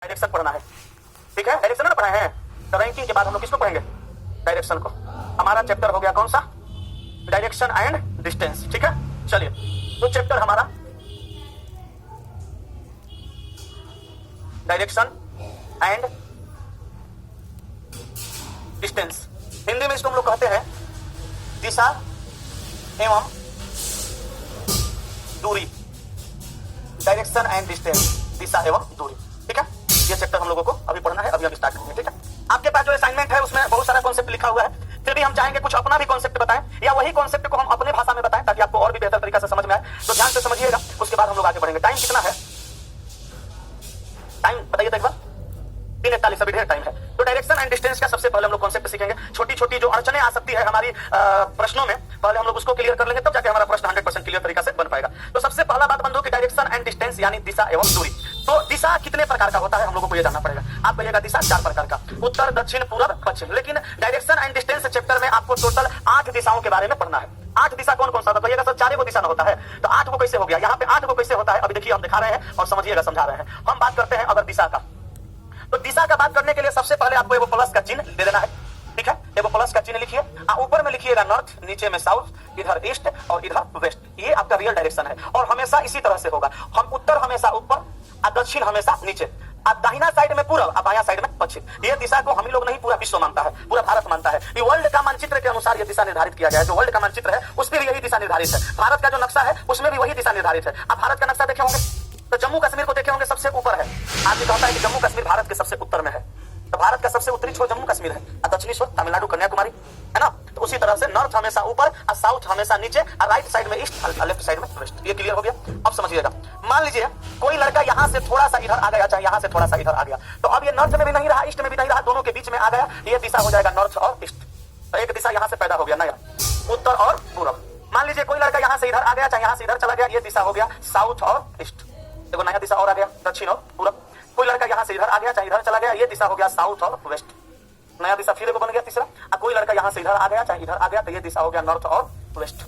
Direction पढ़ना है, ठीक है। डायरेक्शन ना पढ़ाए हैं तो रैंकिंग के बाद हम लोग किसको पढ़ेंगे? डायरेक्शन को। हमारा चैप्टर हो गया कौन सा? डायरेक्शन एंड डिस्टेंस, ठीक है। चलिए, तो चैप्टर हमारा डायरेक्शन एंड डिस्टेंस, हिंदी में इसको हम लोग कहते हैं दिशा एवं दूरी। डायरेक्शन एंड डिस्टेंस, दिशा एवं दूरी, ठीक है। ये चैप्टर हम लोगों को अभी पढ़ना है, अभी हम स्टार्ट करेंगे, ठीक है। आपके पास जो असाइनमेंट है उसमें बहुत सारा कॉन्सेप्ट लिखा हुआ है, फिर भी हम चाहेंगे कुछ अपना भी कॉन्सेप्ट बताएं या वही कॉन्सेप्ट को हम अपने भाषा में बताएं ताकि आपको और भी बेहतर तरीका से समझ में आए। तो ध्यान से समझिएगा, उसके बाद हम लोग आगे बढ़ेंगे। टाइम कितना है? टाइम बताइए तो एक बार। 3:41, अभी ढेर टाइम है। तो डायरेक्शन एंड डिस्टेंस का सबसे पहले हम लोग कॉन्सेप्ट सीखेंगे। छोटी छोटी जो अड़चने आ सकती है हमारी प्रश्नों में, पहले हम लोग उसको क्लियर कर लेंगे, तब जाके हमारा प्रश्न 100% क्लियर तरीका से बन पाएगा। तो सबसे पहला बात बंधु की डायरेक्शन एंड डिस्टेंस यानी दिशा एवं दूरी। तो दिशा कितने प्रकार का होता है हम लोगों को ये जानना पड़ेगा। आप कहिएगा दिशा 4 प्रकार का, उत्तर, दक्षिण, पूर्व, पश्चिम। लेकिन डायरेक्शन एंड डिस्टेंस चैप्टर में आपको टोटल 8 दिशाओं के बारे में पढ़ना है। 8 दिशा कौन कौन सा होता है? कहिएगा सर 4 को दिशा न होता है, तो 8 को कैसे हो गया? यहाँ पे 8 को कैसे होता है अभी देखिए हम दिखा रहे हैं और समझिएगा, समझा रहे हैं। हम बात करते हैं अगर दिशा का, तो दिशा का बात करने के लिए सबसे पहले आपको एगो प्लस का चिन्ह दे देना है, ठीक है। एगो प्लस का चिन्ह लिखिए, ऊपर में लिखिएगा नॉर्थ, नीचे में साउथ, इधर ईस्ट और इधर वेस्ट। ये आपका रियल डायरेक्शन है और हमेशा इसी तरह से होगा। हम उत्तर हमेशा ऊपर, दक्षिण हमेशा नीचे, दाहिना साइड में पूर्व, बायां साइड में पश्चिम। ये दिशा को हम लोग नहीं पूरा विश्व मानता है, पूरा भारत मानता है। ये वर्ल्ड का मानचित्र के अनुसार ये दिशा निर्धारित किया गया है। जो वर्ल्ड का मानचित्र है उस पर भी यही दिशा निर्धारित है। भारत का जो नक्शा है उसमें भी वही दिशा निर्धारित है। आप भारत का नक्शा देखे होंगे तो जम्मू कश्मीर को देखे होंगे सबसे ऊपर है। आदमी कहता है कि जम्मू कश्मीर भारत के सबसे उत्तर में है, तो भारत का सबसे उत्तरी छोर जम्मू कश्मीर है और दक्षिणी छोर तमिलनाडु कन्याकुमारी है ना। तो उसी तरह से नॉर्थ हमेशा ऊपर और साउथ हमेशा नीचे और राइट साइड में ईस्ट और लेफ्ट साइड में वेस्ट। ये क्लियर हो गया? अब समझिएगा, मान लीजिए कोई लड़का यहाँ से थोड़ा सा इधर आ गया, चाहे यहाँ से थोड़ा सा इधर आ गया, तो अब ये नॉर्थ में भी नहीं रहा, ईस्ट में भी नहीं रहा, दोनों के बीच में आ गया। ये दिशा हो जाएगा नॉर्थ और ईस्ट। तो एक दिशा यहाँ से पैदा हो गया नया, उत्तर और पूर्व। मान लीजिए कोई लड़का यहाँ से इधर आ गया, चाहे यहाँ से इधर चला गया, ये दिशा हो गया साउथ और ईस्ट। देखो नया दिशा और आ गया, दक्षिण और पूर्व। कोई लड़का यहाँ से इधर आ गया, चाहे इधर चला गया, ये दिशा हो गया साउथ और वेस्ट। नया दिशा फिर बन गया तीसरा। कोई लड़का यहाँ से इधर आ गया, चाहे इधर आ गया, तो ये दिशा हो गया नॉर्थ और वेस्ट।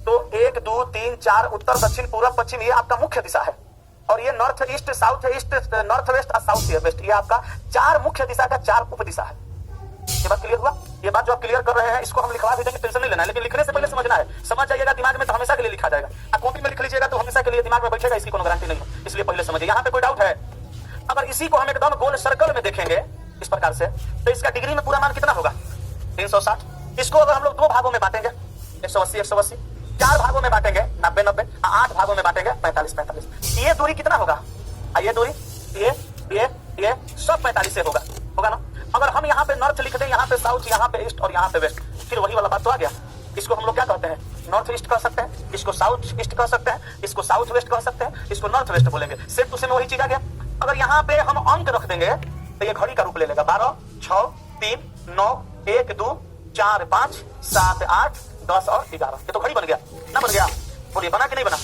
तो 1 2 3 4 उत्तर, दक्षिण, पूर्व, पश्चिम, ये आपका मुख्य दिशा है। और ये north east, south east, north west और साउथ वेस्ट, ये आपका 4 मुख्य दिशा का 4 उप दिशा है। ये बात क्लियर हुआ? ये बात जो आप क्लियर कर रहे हैं इसको हम लिखवा भी देंगे, टेंशन नहीं लेना है। लेकिन लिखने से पहले समझना है, समझ जाइएगा दिमाग में तो हमेशा के लिए लिखा जाएगा। आप कॉपी में लिख लीजिएगा तो हमेशा के लिए दिमाग में बैठेगा, इसकी कोई गारंटी नहीं है। इसलिए पहले समझिए। यहाँ पे कोई डाउट है? अगर इसी को हम एकदम गोल सर्कल में देखेंगे इस प्रकार से, तो इसका डिग्री में पूरा मान कितना होगा? 360। इसको अगर हम लोग 2 भागों में बांटेंगे, 180 180, 4 भागों में बांटेंगे 90 90, 8 भागों में बांटेंगे 45 45। ये दूरी कितना होगा? ये दूरी ये सब 45 से होगा ना। अगर हम यहाँ पे नॉर्थ लिख दें, यहाँ पे साउथ, यहाँ पे ईस्ट और यहाँ पे वेस्ट, फिर वही वाला बात तो आ गया। इसको हम लोग क्या कहते हैं? नॉर्थ ईस्ट कह सकते हैं, इसको साउथ ईस्ट कह सकते हैं, इसको साउथ वेस्ट कह सकते हैं, इसको नॉर्थ वेस्ट बोलेंगे। सेम टू सेम वही चीज आ गया। अगर यहाँ पे हम अंक रख देंगे तो ये घड़ी का रूप ले लेगा। 12 6 3 9 1 2 4 5 7 8 10 और 11। ये तो घड़ी बन गया ना? बन गया। बोलिए बना कि नहीं बना?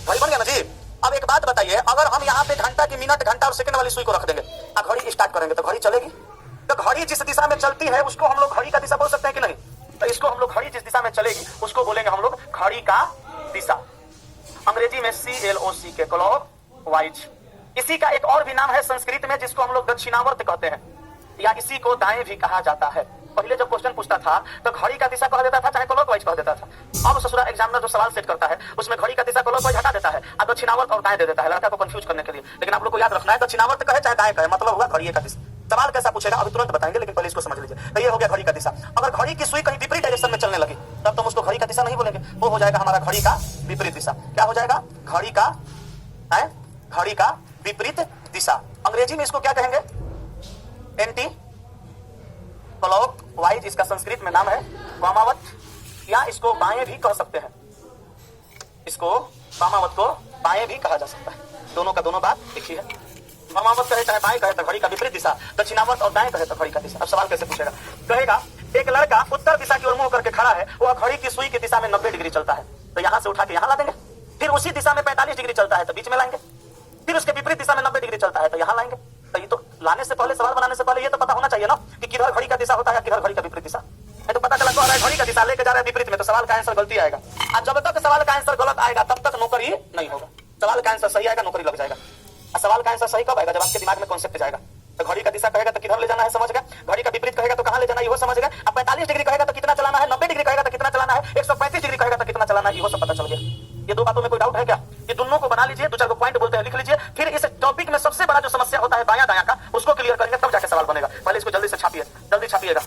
घड़ी बन गया ना जी। अब एक बात बताइए, अगर हम यहाँ पे घंटा की मिनट, घंटा और सेकंड वाली सुई को रख देंगे और घड़ी स्टार्ट करेंगे तो घड़ी चलेगी? तो घड़ी जिस दिशा में चलती है उसको हम लोग घड़ी का दिशा बोल सकते हैं कि नहीं? तो इसको हम लोग घड़ी जिस दिशा में चलेगी उसको बोलेंगे हम लोग घड़ी का दिशा। अंग्रेजी में CLOC के क्लॉक वाइज। इसी का एक और भी नाम है संस्कृत में जिसको हम लोग दक्षिणावर्त कहते हैं, या इसी को दाएं भी कहा जाता है। पहले जब क्वेश्चन पूछता था तो घड़ी का दिशा कह देता था, चाहे क्लॉक वाइज कह देता था। अब ससुरा एग्जामिनर जो सवाल सेट करता है उसमें घड़ी का दिशा क्लॉक वाइज हटा देता है और दक्षिणावर्त और दाएं दे देता है, लड़का को कंफ्यूज करने के लिए। लेकिन आप लोग को याद रखना है, दक्षिणावर्त कहे चाहे दाएं कहे, मतलब हुआ घड़ी का दिशा। सवाल कैसा पूछेगा अभी तुरंत बताएंगे, लेकिन पहले इसको समझ लीजिए। तो ये हो गया घड़ी का दिशा। अगर घड़ी की सुई कहीं विपरीत डायरेक्शन में चलने लगी तब तो उसको घड़ी का दिशा नहीं बोलेंगे, वो हो जाएगा हमारा घड़ी का विपरीत दिशा। क्या हो जाएगा? घड़ी का विपरीत दिशा। अंग्रेजी में इसको क्या कहेंगे? Anti clock wise. इसका संस्कृत में नाम है वामावत, या इसको बाएं भी कह सकते हैं। इसको वामावत को बाएं भी कहा जा सकता है। दोनों का दोनों बात लिखी है। वामावत कहे चाहे बाएं कहे तो घड़ी का विपरीत दिशा, दक्षिणावर्त और दाएं कहे तो घड़ी का दिशा। अब सवाल कैसे पूछेगा? कहेगा एक लड़का उत्तर दिशा की ओर मुंह करके खड़ा है, वह घड़ी की सुई की दिशा में 90 डिग्री चलता है, तो यहाँ से उठा के यहाँ ला देंगे। फिर उसी दिशा में 45 डिग्री चलता है तो बीच में लाएंगे। फिर उसके विपरीत दिशा में 90 डिग्री चलता है तो यहाँ लाएंगे। तो ये तो लाने से पहले, सवाल बनाने से पहले ये तो पता होना चाहिए ना कि किधर घड़ी का दिशा होता है, किधर घड़ी का विपरीत दिशा। नहीं तो पता चला कह रहा है घड़ी का दिशा लेके जा रहा है विपरीत में, तो सवाल का आंसर गलती आएगा। और जब तक सवाल का आंसर गलत आएगा तब तक नौकरी नहीं होगा। सवाल का आंसर सही आएगा, नौकरी लग जाएगा। सवाल का आंसर सही कब आएगा? जब आपके दिमाग में कॉन्सेप्ट जाएगा। तो घड़ी का दिशा कहेगा तो किधर ले जाना है समझ गए, घड़ी का विपरीत कहेगा तो कहां ले जाना है वो समझ गए। अब 45 डिग्री कहेगा तो कितना चलाना है, 90 डिग्री कहेगा तो कितना चलाना है, 135 डिग्री कहेगा तो कितना चलाना है, वो सब पता चल गया। ये दो बातों में कोई डाउट है क्या? ये दोनों को बना लीजिए, दो चार को पॉइंट बोलते हैं लिख लीजिए, फिर इस टॉपिक में सबसे बड़ा जो समस्या होता है बायां दायां का, उसको क्लियर करेंगे तब जाके सवाल बनेगा। पहले इसको जल्दी से छापिए, जल्दी छापिएगा।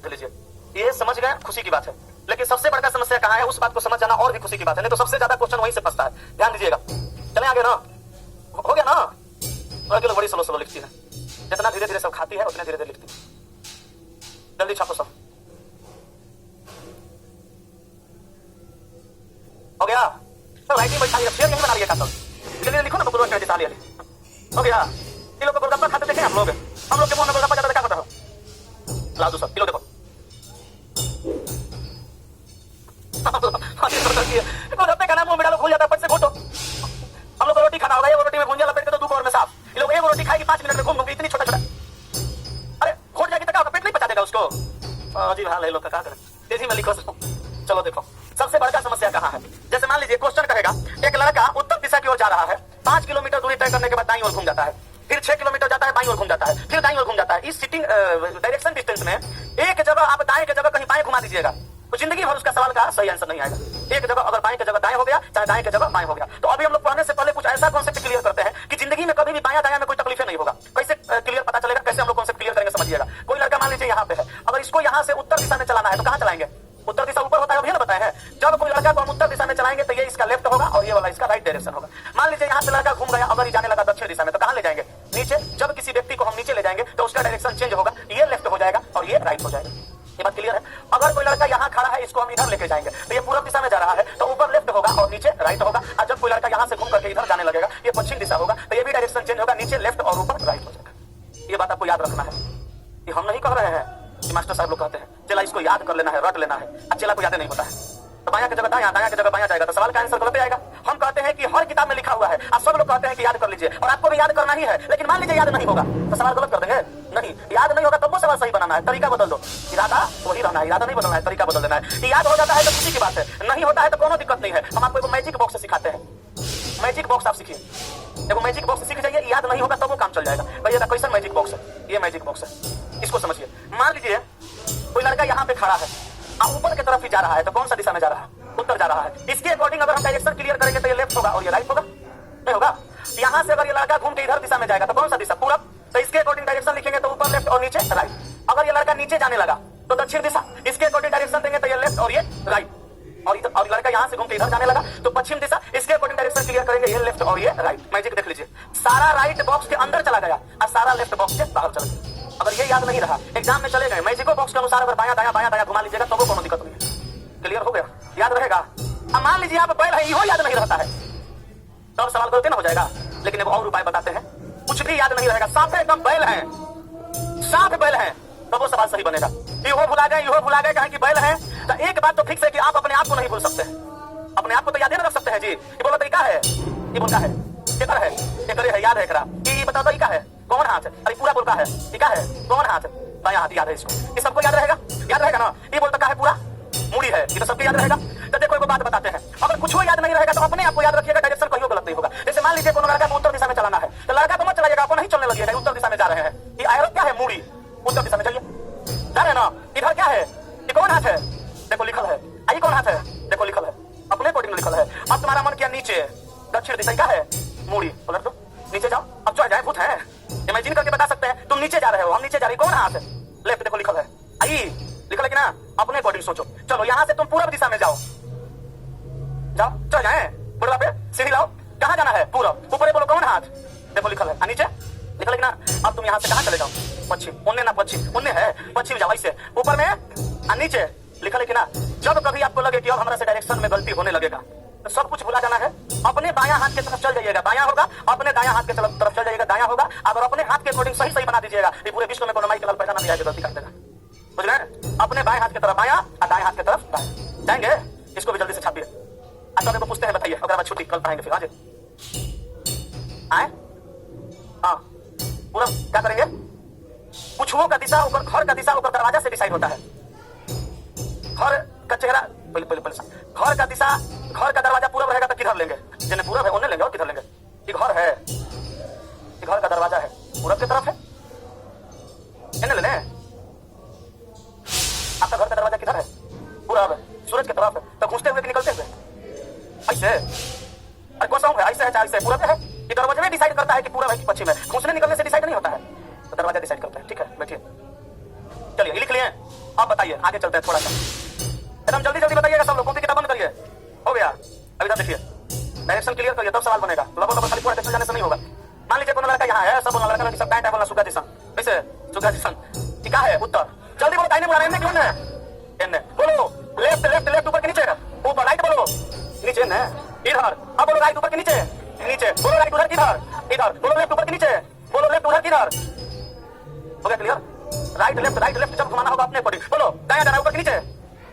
लीजिए, ये समझ गए, खुशी की बात है। लेकिन सबसे बड़ा समस्या कहां है, उस बात को समझ जाना और भी खुशी की बात है, नहीं तो सबसे ज्यादा क्वेश्चन वहीं से फंसता है। ध्यान दीजिएगा, चले आगे ना, हो गया ना। लड़के लोग बड़ी स्लो स्लो लिखती है, जितना धीरे धीरे सब खाती है उतने धीरे धीरे लिखती है। जल्दी छापो सब, हो गया। तो राइटिंग बैठा लिया, शेयर नहीं बना लिया सब, जल्दी लिखो ना, तो पूरा क्रेडिट आ लिया। हो गया। ये लोग गोलगप्पा खाते देखे हम लोग के मुंह में गोलगप्पा जाता क्या पता हो। ला दो सब किलो, देखो गोलगप्पे का नाम मुंह में डालो भूल जाता है, पट से घोटो। हम लोग को रोटी खाना होगा, एक रोटी में भुंजिया लपेट के तो 2 कौर में साफ। ये लोग एक रोटी खाएगी 5 मिनट में घूम घूम इतनी छोटा छोटा, अरे घोट जाएगी तो क्या होगा, पेट नहीं पचा देगा उसको। अजीब हाल है लोग का, क्या करें। तेजी में लिखो। चलो देखो, सबसे बड़ा समस्या कहाँ है। जैसे मान लीजिए क्वेश्चन कहेगा, एक लड़का उत्तर दिशा की ओर जा रहा है, 5 किलोमीटर दूरी तय करने के बाद दाईं ओर घूम जाता है, फिर 6 किलोमीटर जाता है, बाईं ओर घूम जाता है, फिर दाईं ओर घूम जाता है। इस सिटिंग डायरेक्शन डिस्टेंस में एक जगह आप दाएं की जगह कहीं बाएं घुमा दीजिएगा तो जिंदगी भर उसका सवाल का सही आंसर नहीं आएगा। एक जगह अगर बाएं की जगह दाएं हो गया, चाहे दाएं की जगह बाएं हो गया। तो अभी हम लोग पढ़ने से पहले कुछ ऐसा कॉन्सेप्ट क्लियर करते हैं कि जिंदगी में कभी भी बायां दायां में कोई तकलीफ नहीं होगा। कैसे क्लियर पता चलेगा, कैसे हम लोग कॉन्सेप्ट क्लियर करेंगे समझिएगा। कोई लड़का मान लीजिए यहाँ पे है, अगर इसको यहाँ से उत्तर दिशा में चलाना है तो कहाँ चलाएंगे? उत्तर दिशा ऊपर होता है, अभी ना बताया है। जब कोई लड़का को हम उत्तर दिशा में चलाएंगे तो ये इसका लेफ्ट होगा और ये वाला इसका राइट डायरेक्शन होगा। मान लीजिए यहाँ से लड़का घूम गया, अगर ये जाने लगा दक्षिण दिशा में तो कहाँ ले जाएंगे? नीचे। जब किसी व्यक्ति को हम नीचे ले जाएंगे तो उसका डायरेक्शन चेंज होगा, ये लेफ्ट हो जाएगा और ये राइट हो जाएगा। ये बात क्लियर है। अगर कोई लड़का यहाँ खड़ा है, इसको हम इधर लेके जाएंगे तो ये पूर्व दिशा में जा रहा है तो ऊपर लेफ्ट होगा और नीचे राइट होगा। और जब कोई लड़का यहाँ से घूम करके इधर जाने लगेगा, ये पश्चिम दिशा होगा तो ये भी डायरेक्शन चेंज होगा, नीचे लेफ्ट और ऊपर राइट हो जाएगा। ये बात आपको याद रखना है। ये हम नहीं कह रहे हैं कि मास्टर साहब लोग कहते हैं चला इसको याद कर लेना है, रट लेना है। अब चला को याद नहीं होता है तो बायां की जगह दायां, दायां की जगह बायां जाएगा तो सवाल का आंसर गलत आएगा। हम कहते हैं कि हर किताब में लिखा हुआ है, आप सब लोग कहते हैं कि याद कर लीजिए और आपको भी याद करना ही है, लेकिन मान लीजिए याद नहीं होगा तो सवाल गलत कर देंगे। नहीं, याद नहीं होगा तब वो सवाल सही बनाना है, तरीका बदल दो। इरादा वही रहना है, इरादा नहीं बदलना है, तरीका बदल देना है। याद हो जाता है तो खुशी की बात है, नहीं होता है तो कोनो दिक्कत नहीं है। हम आपको एक मैजिक बॉक्स सिखाते हैं, मैजिक बॉक्स आप सीखिए। देखो मैजिक बॉक्स सीख जाइए, याद नहीं होगा तब वो काम चल जाएगा। भैया कैसा मैजिक बॉक्स है? ये मैजिक बॉक्स है, इसको समझिए। मान लीजिए कोई लड़का यहाँ पे खड़ा है, आप ऊपर की तरफ ही जा रहा है तो कौन सा दिशा में जा रहा है? उत्तर जा रहा है। इसके अकॉर्डिंग अगर हम डायरेक्शन क्लियर करेंगे तो ये लेफ्ट होगा और ये राइट होगा, नहीं होगा। यहाँ से अगर ये लड़का घूम के इधर दिशा में जाएगा तो कौन सा दिशा? पूरब। तो इसके अकॉर्डिंग डायरेक्शन लिखेंगे तो ऊपर लेफ्ट और नीचे राइट। अगर ये लड़का नीचे जाने लगा तो दक्षिण दिशा, इसके अकॉर्डिंग डायरेक्शन देंगे तो ये लेफ्ट और ये राइट। और लड़का यहाँ से घूम के इधर जाने लगा तो पश्चिम दिशा, इसके अकॉर्डिंग डायरेक्शन क्लियर करेंगे, ये लेफ्ट और ये राइट। मैजिक देख लीजिए, सारा राइट बॉक्स के अंदर चला गया और सारा लेफ्ट बॉक्स के बाहर चला गया। अगर ये याद नहीं रहा, एग्जाम में चले गए, मैजिको बॉक्स के अनुसार अगर बायां दायां घुमा लीजिएगा तो वो कोनो दिक्कत नहीं है। क्लियर हो गया? याद रहेगा। अब मान लीजिए आप बैल है, इहो याद नहीं रहता है तो अब सवाल गलती ना हो जाएगा। लेकिन एक और उपाय बताते हैं, कुछ भी याद नहीं रहेगा, साफ एकदम बैल है, साफ बैल है तो वो सवाल सही बनेगा। इहो भुला गए कहें कि बैल है तो एक बात तो फिक्स है कि आप अपने आप को नहीं भूल सकते, अपने आप को तो याद नहीं रख सकते हैं जी। ये बोला तरीका है, ये बोलता है केकर है, एकरे है, याद है एकरा। ये बता दो का है कौन हाथ है? अरे पूरा बोलता है टीका है कौन हाथ? दायां हाथ याद है इसको, ये सबको याद रहेगा ना। ये बोलता का है पूरा मूड़ी है, ये तो सबको याद रहेगा। तो देखो एक बात बताते हैं, अगर कुछ याद नहीं रहेगा तो अपने आप को याद रखिएगा, डायरेक्शन कहीं गलत नहीं होगा। जैसे मान लीजिए कोनो लड़का को उत्तर दिशा में चलाना है तो लड़का को मत चलाइएगा, आपको नहीं चलने लगिएगा, उत्तर दिशा में जा रहे हैं। ये आयरन क्या है? मूड़ी। उत्तर दिशा में चलिए, जा रहे हैं ना। इधर क्या है? ये कौन हाथ है? देखो लिखल है। आई कौन हाथ है? देखो लिखल है, अपने अकॉर्डिंग लिखल है। अब तुम्हारा मन किया नीचे, दक्षिण दिशा क्या है? मूड़ी। उलट दो, नीचे जाओ। अब जो जाए भूत है, इमेजिन करके बता सकते हैं। तुम नीचे जा रहे हो, हम नीचे जा रही, कौन हाथ है? लेफ्ट देखो लिखल है, आई लिखल है कि ना, अपने अकॉर्डिंग सोचो। चलो यहाँ से तुम पूरब दिशा में जाओ, जाओ चल जाए, बुढ़वा पे सीढ़ी लाओ, कहाँ जाना है? पूरब। ऊपर बोलो कौन हाथ? देखो लिखल है, नीचे लिखल है कि ना। अब तुम यहाँ से कहाँ चले जाओ? पश्चिम, उन्ने ना पश्चिम, उन्ने है पश्चिम जाओ, ऐसे ऊपर में नीचे लिखल है कि ना। जब कभी आपको लगे कि अब हमारा से डायरेक्शन में गलती होने लगेगा तो सब कुछ भुला जाना है, अपने बायां हाथ की तरफ चल जाइएगा। बायां होगा, अपने दायां हाथ की तरफ चल जाइएगा, दायां होगा। अगर अपने हाथ के अकॉर्डिंग सही बना दीजिएगा, ये पूरे विश्व में कोनो माई के लाल पैदा नहीं आएगा, गलती कर देगा। बुझ गए? अपने बाएं हाथ की तरफ बायां और दाएं हाथ की तरफ दाएं। जाएंगे? इसको भी जल्दी से छापिए। अच्छा मेरे को पूछते हैं, बताइए, अगर बाद छुट्टी कल पढ़ाएंगे फिर आज आए। हाँ पूरा क्या करेंगे? पुछुओं का दिशा ऊपर, घर का दिशा ऊपर दरवाजा से डिसाइड होता है। घर का चेहरा घर का दिशा, घर का दरवाजा पूरब रहेगा तो किधर लेंगे? जिन्हें पूरब है उन्हें लेंगे, और किधर लेंगे? ये घर है, ये घर का दरवाजा है, पूरब की तरफ है, इन्हें ले लें। आपका घर का दरवाजा किधर है? पूरब है, सूरज की तरफ है, तो घुसते हुए कि निकलते हुए? ऐसे। अरे कौन सा है? ऐसे है चाहे ऐसे? पूरब है। ये दरवाजा में डिसाइड करता है कि पूरब है कि पश्चिम है, घुसने निकलने से डिसाइड नहीं होता है, तो दरवाजा डिसाइड करता है। ठीक है, बैठिए, चलिए लिख लिए। अब बताइए, आगे चलते हैं थोड़ा सा, एकदम जल्दी जल्दी बताइएगा सब लोग, कॉपी किताब बंद करिए। हो गया, अभी तक देखिए, डायरेक्शन क्लियर करिए, तब सवाल बनेगा। लबो खाली पूरा डायरेक्शन जाने से नहीं होगा। मान लीजिए कोनो लड़का यहाँ है, सब बोलना लड़का सब पैंट है, बोलना सुगा दिशा, वैसे सुगा दिशा क्या है? उत्तर। जल्दी बोलो, दाहिने मुड़ा, इन्हें क्यों है? इन्हें बोलो, लेफ्ट लेफ्ट लेफ्ट, ऊपर के नीचे, ऊपर राइट बोलो, नीचे इन्हें, इधर। अब बोलो राइट ऊपर के नीचे, नीचे बोलो राइट उधर किधर, इधर बोलो लेफ्ट ऊपर के नीचे, बोलो लेफ्ट उधर किधर। हो गया क्लियर? राइट लेफ्ट जब घुमाना होगा अपने अकॉर्डिंग, बोलो दायां जाना ऊपर के नीचे,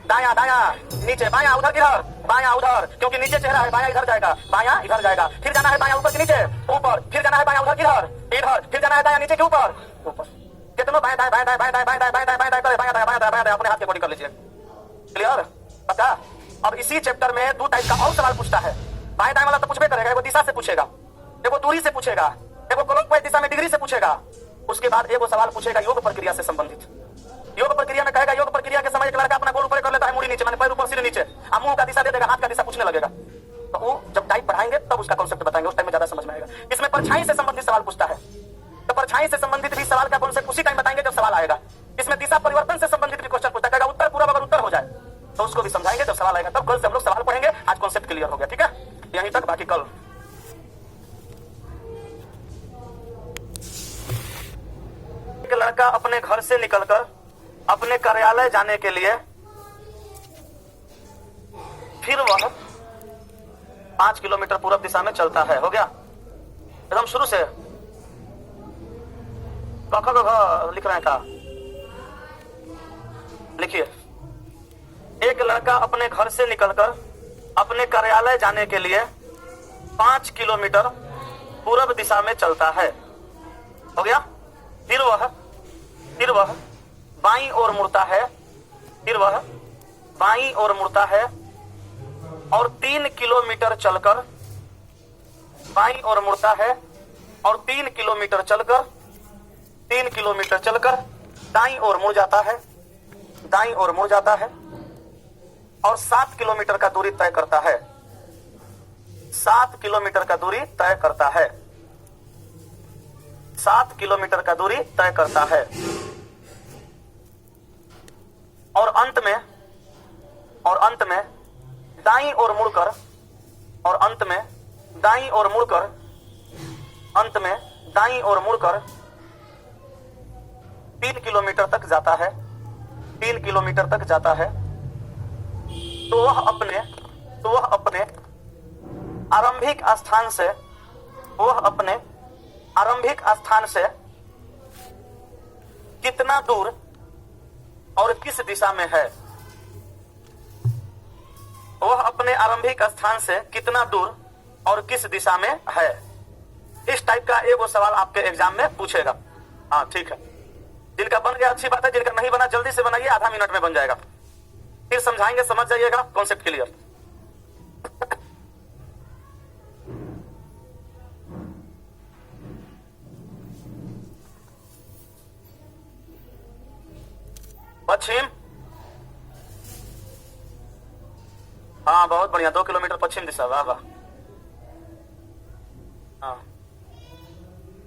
दायां दायां नीचे, बायां उधर किधर, बायां उधर, क्योंकि नीचे चेहरा है, बायां इधर जाएगा, बायां इधर जाएगा, फिर जाना है बायां ऊपर के नीचे, ऊपर, फिर जाना है बायां उधर किधर, इधर, फिर जाना है दायां नीचे के ऊपर, ऊपर। कितना बायां दायां बायां दायां बायां दायां बायां दायां बायां दायां बायां दायां बायां दायां अपने हाथ के अकॉर्डिंग कर लीजिए। क्लियर? पता? अब इसी चैप्टर में दो टाइप का और सवाल पूछता है। बाएं दाएं वाला तो पूछबे करेगा, एगो दिशा से पूछेगा, एगो दूरी से पूछेगा, एगो क्लॉकवाइज दिशा में डिग्री से पूछेगा। उसके बाद एगो सवाल पूछेगा योग प्रक्रिया से संबंधित। योग प्रक्रिया में कहेगा, योग प्रक्रिया के समय एक लड़का अपना गोल ऊपर कर लेता है, मुड़ी नीचे, माने पैर ऊपर सिर नीचे, मुंह का दिशा दे देगा, हाथ का दिशा पूछने लगेगा। तो वो जब टाइप पढ़ाएंगे तब उसका कॉन्सेप्ट बताएंगे, उस टाइम में ज्यादा समझ में आएगा। इसमें परछाई से संबंधित सवाल पूछता है, तो परछाई से संबंधित भी सवाल का कॉन्सेप्ट उसी टाइम बताएंगे जब सवाल आएगा। इसमें दिशा परिवर्तन से संबंधित भी क्वेश्चन पूछता है, उत्तर पूरा अगर उत्तर हो जाए तो उसको भी समझाएंगे जब सवाल आएगा। तब कल से हम लोग सवाल पढ़ेंगे, आज कॉन्सेप्ट क्लियर हो गया। ठीक है, यहीं तक, बाकी कल। एक लड़का अपने घर से निकलकर अपने कार्यालय जाने के लिए फिर वह 5 किलोमीटर पूरब दिशा में चलता है। हो गया एकदम शुरू से, लिख रहे हैं का? लिखिए, एक लड़का अपने घर से निकलकर अपने कार्यालय जाने के लिए 5 किलोमीटर पूरब दिशा में चलता है। हो गया? फिर वह बाईं ओर मुड़ता है, फिर वह बाईं ओर मुड़ता है और 3 किलोमीटर चलकर बाईं ओर मुड़ता है और 3 किलोमीटर चलकर दाईं ओर मुड़ जाता है, दाईं ओर मुड़ जाता है और 7 किलोमीटर का दूरी तय करता है, 7 किलोमीटर का दूरी तय करता है, 7 किलोमीटर का दूरी तय करता है और अंत में दाईं ओर मुड़कर दाईं ओर मुड़कर 3 किलोमीटर तक जाता है, 3 किलोमीटर तक जाता है। तो वह अपने आरंभिक स्थान से कितना दूर और किस दिशा में है? वह अपने आरंभिक स्थान से कितना दूर और किस दिशा में है? इस टाइप का एक सवाल आपके एग्जाम में पूछेगा। हाँ ठीक है, जिनका बन गया अच्छी बात है, जिनका नहीं बना जल्दी से बनाइए, आधा मिनट में बन जाएगा, फिर समझाएंगे, समझ जाइएगा, कॉन्सेप्ट क्लियर। पश्चिम, हाँ बहुत बढ़िया, 2 किलोमीटर पश्चिम दिशा, वाह वाह। हाँ,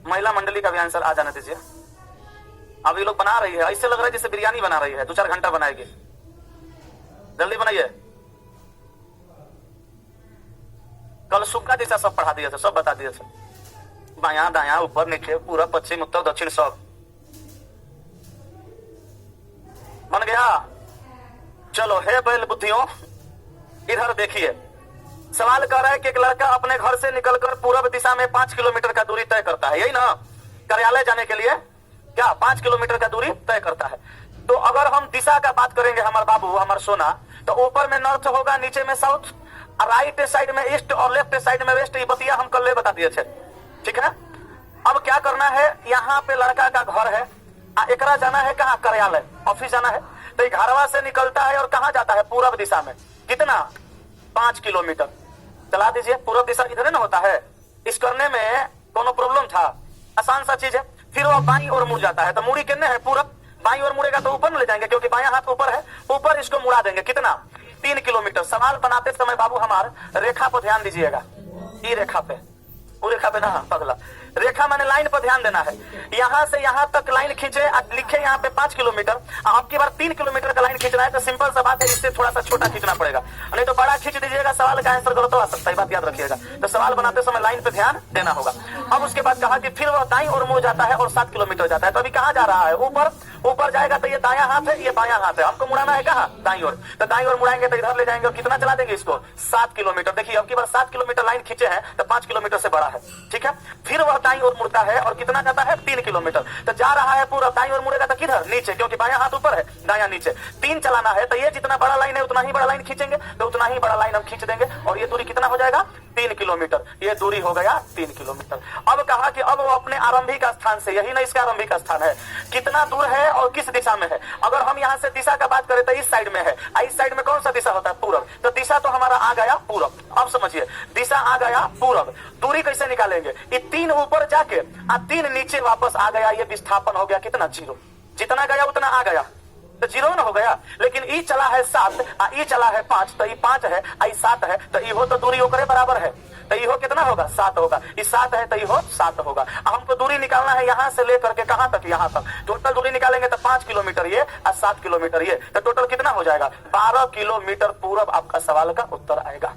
महिला मंडली का भी आंसर आ जाने दीजिए। अब ये लोग बना रही है, ऐसे लग रहा है जैसे बिरयानी बना रही है, 2-4 घंटा बनाएगी। जल्दी बनाइए। कल सुबह जैसा सब पढ़ा दिए थे, सब बता दिए थे, बायां दायां ऊपर नीचे पूरा पश्चिम उत्तर दक्षिण सब बन गया। चलो हे बैल बुद्धियों, इधर देखिए। सवाल कर रहा है कि एक लड़का अपने घर से निकलकर पूर्व दिशा में 5 किलोमीटर का दूरी तय करता है, यही ना, कार्यालय जाने के लिए क्या 5 किलोमीटर का दूरी तय करता है। तो अगर हम दिशा का बात करेंगे हमारे बाबू, हमारे सोना, तो ऊपर में नॉर्थ होगा, नीचे में साउथ, राइट साइड में ईस्ट और लेफ्ट साइड में वेस्ट। ये बतिया हम कल बता दिए थे, ठीक है। अब क्या करना है, यहाँ पे लड़का का घर है, एकरा जाना है कहाँ, कार्यालय, ऑफिस जाना है। तो घरवा से निकलता है और कहाँ जाता है, पूर्व दिशा में। कितना, 5 किलोमीटर। चला दीजिए, पूर्व दिशा इधर ना होता है। इस करने में कोनो प्रॉब्लम था, आसान सा चीज है। फिर वो बाईं ओर मुड़ जाता है, तो मुड़ी कितने है, पूरब। बाईं ओर मुड़ेगा तो ऊपर ले जाएंगे, क्योंकि बायां हाथ ऊपर है, ऊपर इसको मुड़ा देंगे। कितना, 3 किलोमीटर। सवाल बनाते समय बाबू हमार रेखा पर ध्यान दीजिएगा, ई रेखा पे, वो रेखा पे ना पगला, रेखा माने लाइन पर ध्यान देना है। यहां से यहां तक लाइन खींचे, लिखे यहाँ पे 5 किलोमीटर। आपकी बार 3 किलोमीटर का लाइन खींचना है, तो सिंपल सा बात है, इससे थोड़ा सा छोटा खींचना पड़ेगा, नहीं तो बड़ा खींच दीजिएगा, सवाल का आंसर गलत आ सकता है, बात याद रखिएगा। तो सवाल बनाते समय लाइन पे ध्यान देना होगा। अब उसके बाद कहा कि फिर वह दाईं ओर मुड़ जाता है और 7 किलोमीटर जाता है। तो अभी कहाँ जा रहा है, ऊपर। ऊपर जाएगा तो ये दायां हाथ है, ये बायां हाथ है, हमको मुड़ाना है कहाँ, दाईं ओर। तो दाईं ओर मुड़ाएंगे तो इधर ले जाएंगे, और कितना चला देंगे इसको, 7 किलोमीटर। देखिए अब की बार 7 किलोमीटर लाइन खींचे हैं, तो 5 किलोमीटर से बड़ा है, ठीक है। फिर वह दाईं ओर मुड़ता है और कितना जाता है, 3 किलोमीटर। तो जा रहा है पूरा, दाईं ओर मुड़ेगा तो किधर, नीचे, क्योंकि बायां हाथ ऊपर है, दायां नीचे। 3 चलाना है, तो ये जितना बड़ा लाइन है उतना ही बड़ा लाइन खींचेंगे, तो उतना ही बड़ा लाइन हम खींच देंगे, और ये दूरी कितना हो जाएगा, 3 किलोमीटर। ये दूरी हो गया 3 किलोमीटर। अब कहा कि अब वो अपने आरंभिक स्थान से, यही ना इसका आरंभिक स्थान है, कितना दूर है और किस दिशा में है। अगर हम यहाँ से दिशा का बात करें तो इस साइड में है, इस साइड में कौन सा दिशा होता है, पूरब। तो दिशा तो हमारा आ गया पूरब। अब समझिए, दिशा आ गया पूरब, दूरी कैसे निकालेंगे, ये 3 ऊपर जाके 3 नीचे वापस आ गया, ये विस्थापन हो गया कितना, 0। जितना गया उतना आ गया, तो 0 ना हो गया। लेकिन ई चला है 7, ई चला है 5, तो ई 5 है, आई 7 है, तो ई हो तो दूरी ओकरे बराबर है, तो ई हो कितना होगा, 7 होगा। ई 7 है तो ई हो 7 होगा। हमको दूरी निकालना है यहाँ से लेकर के कहाँ तक, यहाँ तक। टोटल दूरी निकालेंगे तो 5 किलोमीटर ये और 7 किलोमीटर ये, तो टोटल कितना हो जाएगा, 12 किलोमीटर पूरब आपका सवाल का उत्तर आएगा।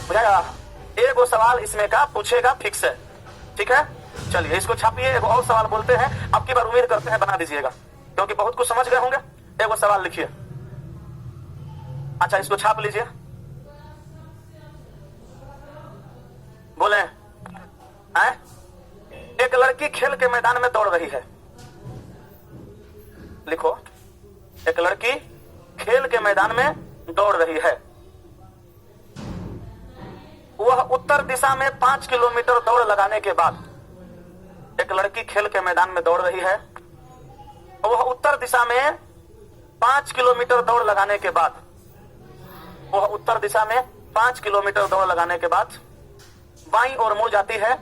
बुझाया, एक वो सवाल इसमें का पूछेगा फिक्स है, ठीक है। चलिए इसको छापिए, एक और सवाल बोलते हैं, अब की बार उम्मीद करते हैं बना दीजिएगा, क्योंकि बहुत कुछ समझ गए होंगे। एक वो सवाल लिखिए, अच्छा इसको छाप लीजिए, बोले हैं? एक लड़की खेल के मैदान में दौड़ रही है, लिखो, एक लड़की खेल के मैदान में दौड़ रही है। वह उत्तर दिशा में 5 किलोमीटर दौड़ लगाने के बाद, एक लड़की खेल के मैदान में दौड़ रही है, वह उत्तर दिशा में 5 किलोमीटर दौड़ लगाने के बाद, वह उत्तर दिशा में 5 किलोमीटर दौड़ लगाने के बाद बाईं ओर मुड़ जाती है,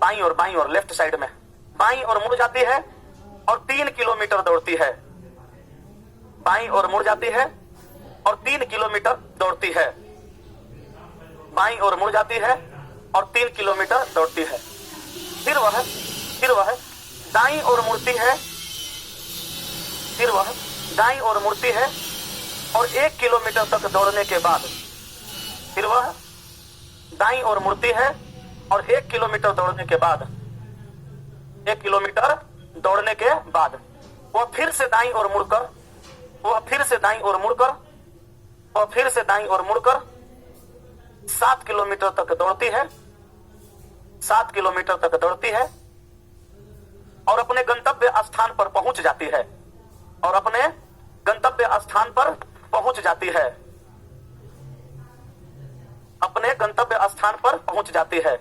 बाईं ओर लेफ्ट साइड में बाईं ओर मुड़ जाती है और 3 किलोमीटर दौड़ती है। बाईं ओर मुड़ जाती है और 3 किलोमीटर दौड़ती है। बाईं ओर मुड़ जाती है और 3 किलोमीटर दौड़ती है। फिर वह दाईं ओर मुड़ती है, फिर वह दाईं ओर मुड़ती है और 1 किलोमीटर तक दौड़ने के बाद, फिर वह दाईं ओर मुड़ती है और 1 किलोमीटर दौड़ने के बाद, 1 किलोमीटर दौड़ने के बाद वह फिर से दाईं ओर मुड़कर, वह फिर से दाईं ओर मुड़कर, वह फिर से दाईं ओर मुड़कर 7 किलोमीटर तक दौड़ती है, 7 किलोमीटर तक दौड़ती है और अपने गंतव्य स्थान पर पहुंच जाती है, और अपने गंतव्य स्थान पर पहुंच जाती है, अपने गंतव्य स्थान पर पहुंच जाती है।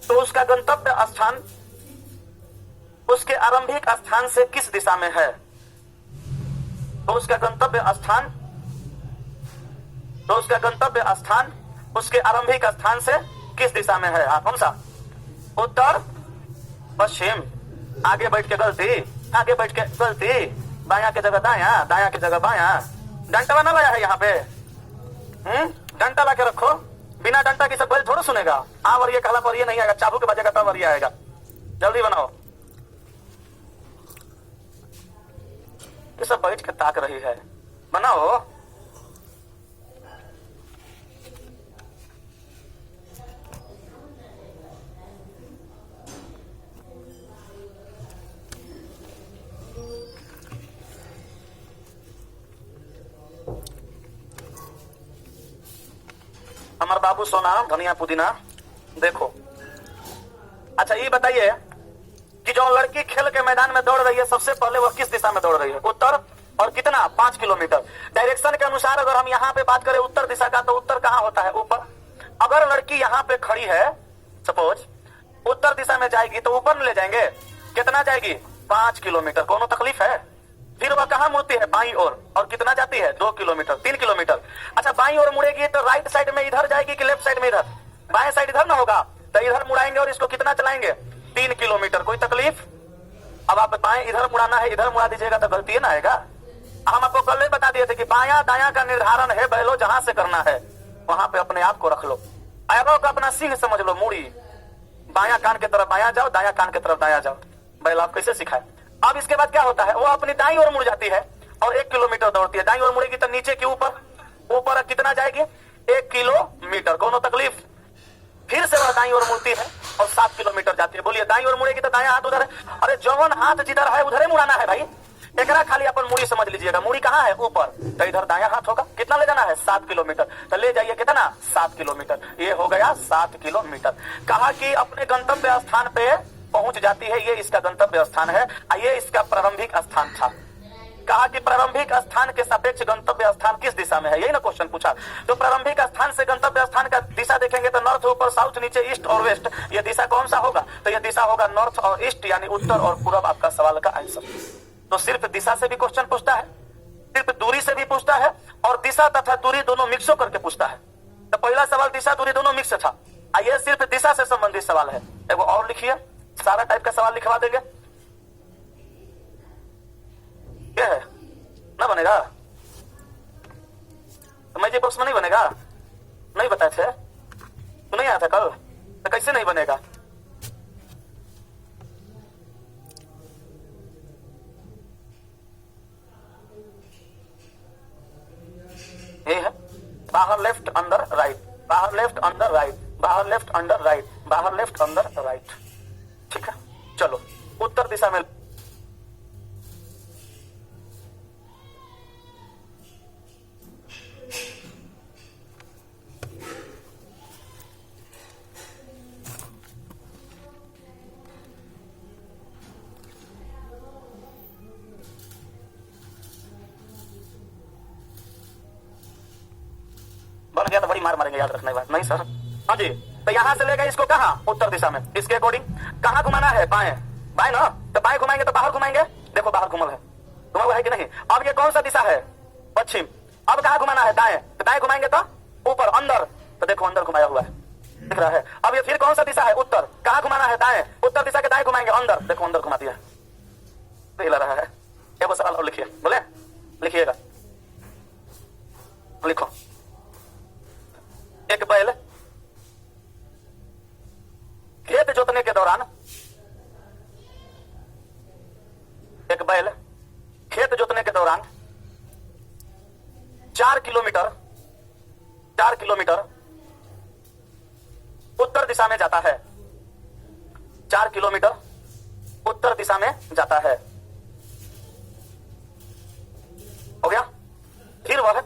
तो उसका गंतव्य स्थान उसके आरंभिक स्थान से किस दिशा में है, तो उसका गंतव्य स्थान, तो उसका गंतव्य स्थान उसके आरंभिक स्थान से किस दिशा में है, कौन सा, उत्तर पश्चिम। आगे बैठ के गलती, आगे बैठ के गलती, बायां की जगह दायां, दायां की जगह बायां। डंटा ना लाया है यहाँ पे, डंटा ला के रखो, बिना डंटा की सब बैल थोड़ा सुनेगा। और ये कहला पर ये नहीं आएगा, चाबू के बजेगा तब और ये आएगा। जल्दी बनाओ, ये सब बैठ के ताक रही है, बनाओ। अमर बाबू सोना धनिया पुदीना देखो। अच्छा ये बताइए कि जो लड़की खेल के मैदान में दौड़ रही है सबसे पहले वह किस दिशा में दौड़ रही है? उत्तर। और कितना? 5 किलोमीटर। डायरेक्शन के अनुसार अगर हम यहाँ पे बात करें उत्तर दिशा का, तो उत्तर कहाँ होता है? ऊपर। अगर लड़की यहाँ पे खड़ी है, सपोज उत्तर दिशा में जाएगी तो ऊपर ले जाएंगे, कितना जाएगी? 5 किलोमीटर। कोनो तकलीफ है? फिर वह कहाँ मुड़ती है? बाईं ओर। और कितना जाती है? 2 किलोमीटर, 3 किलोमीटर। अच्छा बाईं ओर मुड़ेगी तो राइट साइड में इधर जाएगी कि लेफ्ट साइड में इधर? बाएं साइड इधर ना होगा तो इधर मुड़ाएंगे और इसको कितना चलाएंगे? 3 किलोमीटर। कोई तकलीफ? अब आप बाएं इधर मुड़ाना है, इधर मुड़ा दीजिएगा तो गलती ना आएगा। हम आपको कल ही बता दिए थे कि बाया दाया का निर्धारण है बैलो जहां से करना है वहां पे अपने आप को रख लो। ऐरो का अपना सिंह समझ लो, मुड़ी बाया कान की तरफ बाया जाओ, दाया कान की तरफ दाया जाओ। बैल आप कैसे सिखाए? अब इसके बाद क्या होता है? वो अपनी दाई ओर मुड़ जाती है और 1 किलोमीटर दौड़ती है। दाई ओर मुड़ेगी तो नीचे के ऊपर, ऊपर कितना जाएगी? 1 किलोमीटर। कोनो तकलीफ? फिर से वह दाई ओर मुड़ती है और 7 किलोमीटर जाती है। बोलिए दाई ओर मुड़ेगी तो दाया हाथ उधर है। अरे जवन हाथ जिधर है उधर ही मुड़ाना है भाई। एकरा खाली अपन मुड़ी समझ लीजिएगा। मुड़ी कहाँ है? ऊपर। तो इधर दाया हाथ होगा। कितना ले जाना है? 7 किलोमीटर। तो ले जाइए कितना? 7 किलोमीटर। ये हो गया 7 किलोमीटर। कहा कि अपने गंतव्य स्थान पे पहुंच जाती है, ये इसका गंतव्य स्थान है, ये इसका प्रारंभिक स्थान था। कहा कि प्रारंभिक स्थान के सापेक्ष गंतव्य स्थान किस दिशा में है? यही ना क्वेश्चन पूछा। तो प्रारंभिक स्थान से गंतव्य स्थान का दिशा देखेंगे तो नॉर्थ, ऊपर, साउथ, नीचे, ईस्ट और वेस्ट। ये दिशा कौन सा होगा? तो ये दिशा होगा नॉर्थ और ईस्ट, यानी उत्तर और पूर्व। आपका सवाल का आंसर। तो सिर्फ दिशा से भी क्वेश्चन पूछता है, सिर्फ दूरी से भी पूछता है, और दिशा तथा दूरी दोनों मिक्स करके पूछता है। तो पहला सवाल दिशा दूरी दोनों मिक्स था, ये सिर्फ दिशा से संबंधित सवाल है। एगो और लिखिए, सारा टाइप का सवाल लिखवा देंगे। क्या है? ना बनेगा? तो मैं बॉक्स में नहीं बनेगा? नहीं बताए थे तो नहीं आया था कल, तो कैसे नहीं बनेगा? ये है बाहर लेफ्ट अंदर राइट, बाहर लेफ्ट अंदर राइट, बाहर लेफ्ट अंदर राइट, बाहर लेफ्ट अंदर राइट। ठीक है, चलो उत्तर दिशा में बन गया तो बड़ी मार मारेंगे, याद रखना बात। नहीं सर, हाँ जी। तो यहाँ से लेगा इसको कहाँ? उत्तर दिशा में। इसके अकॉर्डिंग कहाँ घुमाना है? बाएं। बाएं ना, तो बाएं घुमाएंगे तो बाहर घुमाएंगे। देखो बाहर घुमल है, घुमा हुआ है कि नहीं? अब ये कौन सा दिशा है? पश्चिम। अब कहाँ घुमाना है? दाएं। तो दाएं घुमाएंगे तो ऊपर अंदर, तो देखो अंदर घुमाया हुआ है, दिख रहा है। अब ये फिर कौन सा दिशा है? उत्तर। कहाँ घुमाना है? दाएं। उत्तर दिशा के दाएं घुमाएंगे अंदर, देखो अंदर घुमा दिया, हिला रहा है। ये सवाल और लिखिए, बोले लिखिएगा, लिखो। एक बैल खेत जोतने के दौरान, एक बैल खेत जोतने के दौरान 4 किलोमीटर उत्तर दिशा में जाता है। 4 किलोमीटर उत्तर दिशा में जाता है। हो गया? फिर वह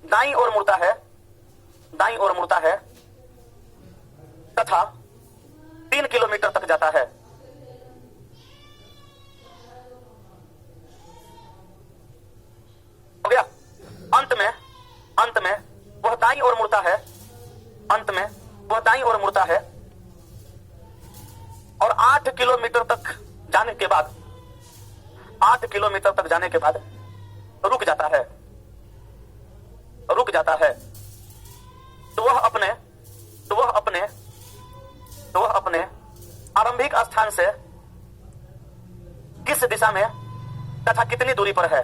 दाईं ओर मुड़ता है तथा 3 किलोमीटर तक जाता है। हो गया? अंत में वह दाईं ओर मुड़ता है, अंत में वह दाईं ओर मुड़ता है और 8 किलोमीटर तक जाने के बाद, 8 किलोमीटर तक जाने के बाद रुक जाता है। तो वह अपने आरंभिक स्थान से किस दिशा में तथा कितनी दूरी पर है?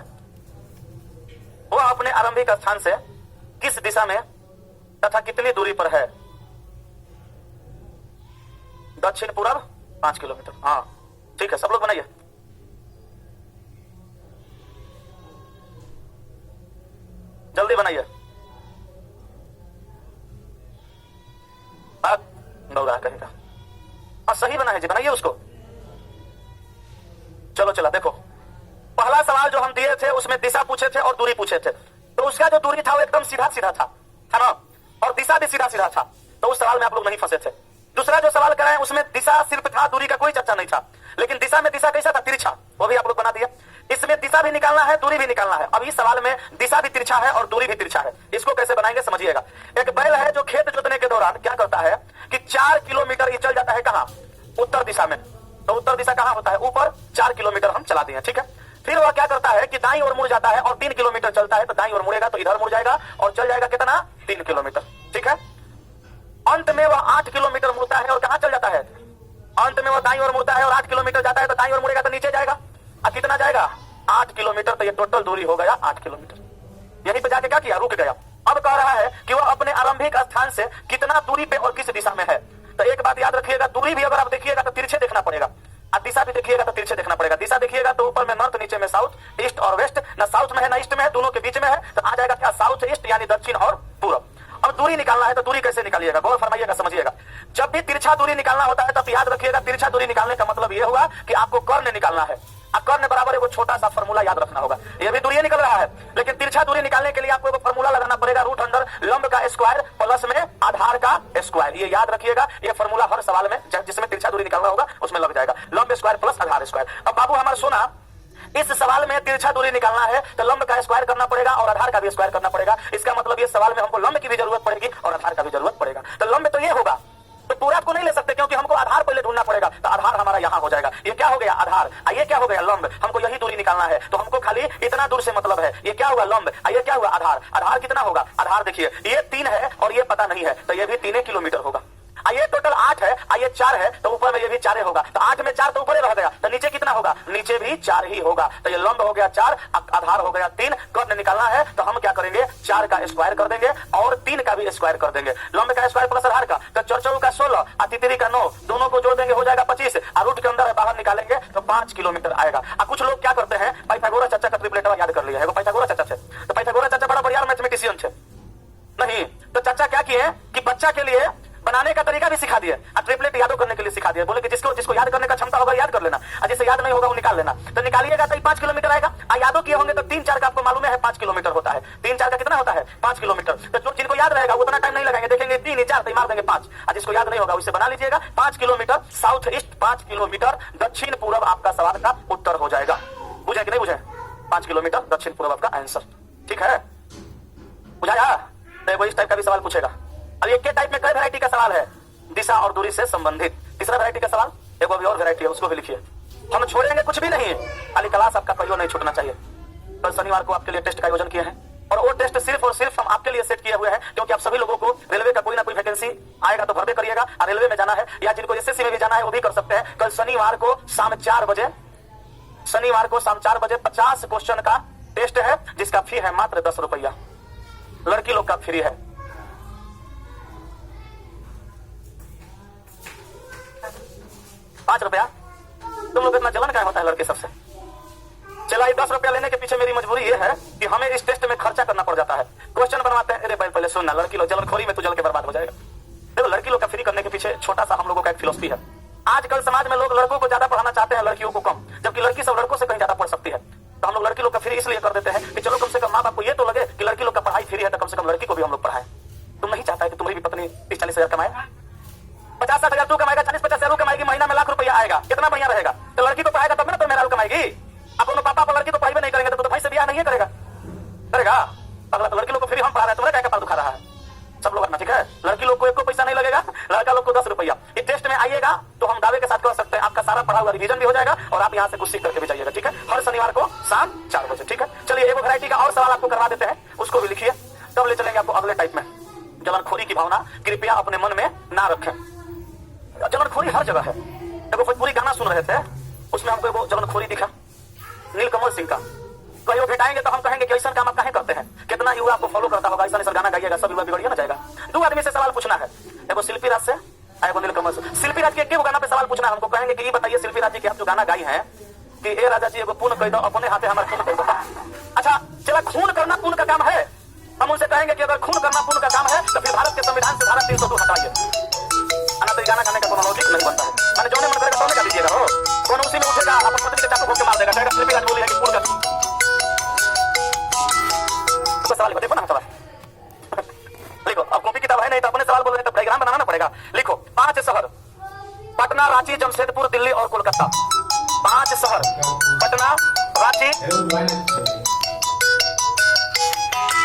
वह अपने आरंभिक स्थान से किस दिशा में तथा कितनी दूरी पर है? दक्षिण पूर्व, 5 किलोमीटर। हाँ ठीक है, सब लोग बनाइए। जल्दी बनाइए। दौड़ा कहेगा। हाँ सही बना है जी, बनाइए उसको। चलो चला देखो, पहला सवाल जो हम दिए थे उसमें दिशा पूछे थे और दूरी पूछे थे, तो उसका जो दूरी था वो एकदम सीधा सीधा था, है ना, और दिशा भी सीधा सीधा था, तो उस सवाल में आप लोग नहीं फंसे थे। दूसरा जो सवाल कराए उसमें दिशा सिर्फ था, दूरी का कोई चर्चा नहीं था, लेकिन दिशा में दिशा कैसा था, तिरछा, वो भी आप लोग बना दिया। इसमें दिशा भी निकालना है, दूरी भी निकालना है। अब इस सवाल में दिशा भी तिरछा है और दूरी भी तिरछा है, इसको कैसे बनाएंगे समझिएगा। एक बैल है जो खेत जोतने के दौरान क्या करता है कि 4 किलोमीटर ये चल जाता है, कहां, उत्तर दिशा में, तो उत्तर दिशा कहां होता है, ऊपर 4 किलोमीटर हम चला दिए, ठीक है। फिर वह क्या करता है कि दाईं ओर मुड़ जाता है और 3 किलोमीटर चलता है, तो दाईं ओर मुड़ेगा तो इधर मुड़ जाएगा और चल जाएगा कितना, 3 किलोमीटर, ठीक है। अंत में वह 8 किलोमीटर मुड़ता है और कहां चल जाता है, अंत में वह दाईं ओर मुड़ता है और 8 किलोमीटर जाता है, तो दाईं ओर मुड़ेगा तो नीचे जाएगा, और कितना जाएगा, 8 किलोमीटर। तो ये टोटल दूरी हो गया 8 किलोमीटर। यहीं पे जाके क्या किया, रुक गया। अब कह रहा है कि वह अपने आरंभिक स्थान से कितना दूरी पे और किस दिशा में है। तो एक बात याद रखिएगा, दूरी भी अगर आप देखिएगा तो तिरछे देखना पड़ेगा, और दिशा भी देखिएगा तो तिरछे देखना पड़ेगा। दिशा देखिएगा तो ऊपर में नॉर्थ, नीचे में साउथ, ईस्ट और वेस्ट, ना साउथ में है ना ईस्ट में है, दोनों के बीच में है, तो आ जाएगा क्या, साउथ ईस्ट यानी दक्षिण और पूर्व। अब दूरी निकालना है, तो दूरी कैसे निकालिएगा, गौर फरमाइएगा, समझिएगा। जब भी तिरछा दूरी निकालना होता है तब याद रखिएगा, तिरछा दूरी निकालने का मतलब यह हुआ कि आपको कर्ण निकालना है, और कर्ण बराबर एगो छोटा सा फॉर्मूला याद रखना होगा। ये भी दूरी निकल रहा है, लेकिन तिरछा दूरी निकालने के लिए आपको एगो फॉर्मूला लगाना पड़ेगा, रूट अंडर लंब का स्क्वायर प्लस में आधार का स्क्वायर। ये याद रखिएगा, ये फॉर्मूला हर सवाल में जिसमें तिरछा दूरी निकालना होगा उसमें लग जाएगा, लंब स्क्वायर प्लस आधार स्क्वायर। अब बाबू हमारा सोना, इस सवाल में तिरछा दूरी निकालना है तो लंब का स्क्वायर करना पड़ेगा और आधार का भी स्क्वायर करना पड़ेगा। इसका मतलब ये सवाल में हमको लंब की भी जरूरत पड़ेगी और आधार का भी जरूरत पड़ेगा। तो लंब तो ये होगा, तो पूरा को नहीं ले सकते क्योंकि हमको आधार पहले ढूंढना पड़ेगा, तो आधार हमारा यहाँ हो जाएगा। ये क्या हो गया, आधार, ये क्या हो गया, लंब। हमको यही दूरी निकालना है, तो हमको खाली इतना दूर से मतलब है। ये क्या हुआ, लंब, ये क्या हुआ, आधार। आधार कितना होगा, आधार देखिए ये 3 है और ये पता नहीं है, तो ये भी 3 किलोमीटर होगा। ये टोटल 8 है, ये 4 है, तो ऊपर में ये भी 4 होगा, तो 8 में 4 तो ऊपर रह गया, तो नीचे कितना होगा, नीचे भी 4 ही होगा। तो ये लंब हो गया 4, आधार हो गया 3, कर्ण निकालना है तो हम क्या करेंगे, 4 का स्क्वायर कर देंगे और 3 का भी स्क्वायर कर देंगे। लंब का स्क्वायर प्लस आधार का, तो 4 का 16 और तितरी का 9, दोनों को जोड़ देंगे हो जाएगा 25, और रूट के अंदर बाहर निकालेंगे तो 5 किलोमीटर आएगा। और कुछ लोग क्या करते हैं, पाइथागोरस चाचा का ट्रिपलेटवा याद कर लिया है, पाइथागोरस चाचा थे, तो पाइथागोरस चाचा बड़ा बढ़िया मैथमेटिशियन थे, नहीं तो चाचा क्या किए कि बच्चा के लिए बनाने का तरीका भी सिखा दिए और ट्रिपलेट यादों करने के लिए सिखा दिया। बोले कि जिसको याद करने का क्षमता होगा याद कर लेना, और जिसे याद नहीं होगा वो निकाल लेना। तो निकालिएगा तो 5 किलोमीटर आएगा। यादों किए होंगे तो 3-4 का आपको मालूम है 5 किलोमीटर होता है, 3-4 का कितना होता है, 5 किलोमीटर। तो जिनको याद रहेगा उतना टाइम नहीं लगाएंगे, देखेंगे 3-4 तो मार देंगे 5, और जिसको याद नहीं होगा उसे बना लीजिएगा 5 किलोमीटर साउथ ईस्ट, 5 किलोमीटर दक्षिण पूर्व आपका सवाल का उत्तर हो जाएगा। बुझे कि नहीं बुझे, 5 किलोमीटर दक्षिण पूर्व आपका आंसर, ठीक है, बुझाया। तो इस टाइप का भी सवाल पूछेगा। अब ये के टाइप में कई वैरायटी का सवाल है, दिशा और दूरी से संबंधित। तीसरा वैरायटी का सवाल, एक अभी और वैरायटी है, उसको भी लिखिए। हम छोड़ेंगे कुछ भी नहीं, खाली क्लास आपका कहियो नहीं छूटना चाहिए। कल शनिवार को आपके लिए टेस्ट का आयोजन किए हैं, और वो टेस्ट सिर्फ और सिर्फ हम आपके लिए सेट किए हुए हैं, क्योंकि आप सभी लोगों को रेलवे का कोई ना कोई वैकेंसी आएगा तो भरते करिएगा, और रेलवे में जाना है या जिनको एसएससी में भी जाना है वो भी कर सकते हैं। कल शनिवार को शाम 4 बजे, शनिवार को शाम 4 बजे 50 क्वेश्चन का टेस्ट है, जिसका फी है मात्र 10 रुपया। लड़की लोग का फ्री है। 5 रुपया। तुम लोग इतना जलन क्या होता है लड़के सबसे। चला 10 रुपया लेने के पीछे मेरी मजबूरी ये है कि हमें इस टेस्ट में खर्चा करना पड़ जाता है। क्वेश्चन बनवाते हैं, अरे भाई पहले सुनना, लड़की लोग जलनखोरी में तू जल के बर्बाद हो जाएगा। देखो लड़की लोग का फ्री करने के पीछे छोटा सा हम लोगों का एक फिलोसफी है। आजकल समाज में लोग लड़कों को ज्यादा पढ़ाना चाहते हैं, लड़कियों को कम, जबकि लड़की सब लड़कों से कहीं ज्यादा पढ़ सकती है। तो हम लोग लड़की लोग का फ्री इसलिए कर देते हैं कि चलो कम से कम माँ बाप को ये तो लगे कि लड़की लोग का पढ़ाई फ्री है, तो कम से कम लड़की को भी हम लोग पढ़ाएं। तुम नहीं चाहता है कि तुम्हारी भी पत्नी 30-40 हजार कमाए, 50-60 हजार तू कमाएगा, 40-50 हजार कमाएगी, महीना में लाख रुपया आएगा, कितना बढ़िया रहेगा। तो लड़की को पढ़ाएगा तब ना तो मेरा कमाएगी। अपन पापा पर लड़की को पढ़ाई नहीं करेंगे तो भाई से ब्याह नहीं करेगा, करेगा अगला। तो लड़की लोग को फ्री हम पढ़ा रहे हैं, तुम्हारा क्या कपाल दुखा रहा है। सब लोग अपना ठीक है, लड़की लोग को एक को पैसा नहीं लगेगा, लड़का लोग को 10 रुपया। इस टेस्ट में आइएगा तो हम दावे के साथ कह सकते हैं आपका सारा पढ़ा हुआ रिवीजन भी हो जाएगा और आप यहाँ से कुछ सीख करके भी जाइएगा, ठीक है। हर शनिवार को शाम 4 बजे, ठीक है। चलिए एक वैरायटी का और सवाल आपको करवा देते हैं, उसको भी लिखिए, तब ले चलेंगे आपको अगले टाइप में। जलनखोरी की भावना कृपया अपने मन में ना रखें। जलनखोरी हर जगह है। देखो भोजपुरी गाना सुन रहे थे, उसमें हमको वो जलनखोरी दिखा नीलकमल सिंह का। कहीं भेटाएंगे तो हम कहेंगे कि ऐसा काम आप काहे करते हैं, कितना युवा आपको फॉलो करता होगा, ऐसा गाना गाइएगा, सब युवा बिगड़िए ना जाएगा। 2 आदमी से सवाल पूछना है, एगो शिल्पी राज से आए वो नीलकमल से। शिल्पी राज के एक गाना पे सवाल पूछना है हमको, कहेंगे कि ये बताइए शिल्पी राज जी की आप जो गाना गाई हैं कि ए राजा जी एगो खून कह दो अपने हाथे हमारा खून कह दो। अच्छा चला, खून करना पुण्य का काम है, हम उनसे कहेंगे कि अगर खून करना पुण्य का काम है तो फिर भारत के संविधान से धारा 302 हटाइए। अना तो गाना गाने का कोनो लॉजिक नहीं बनता है। मैंने जो मन करेगा तोने का दीजिएगा, हो कौन उसी में उठेगा अपन पत्नी के चाकू ठोक के मार देगा, कहेगा शिल्पी राज बोली है कि खून कर। तो सवाल देखो ना, सवाल लिखो। अब कॉपी किताब है नहीं तो अपने सवाल बोल रहे हैं तो डायग्राम बनाना पड़ेगा। लिखो 5 शहर, पटना, रांची, जमशेदपुर, दिल्ली और कोलकाता। 5 शहर, पटना, रांची,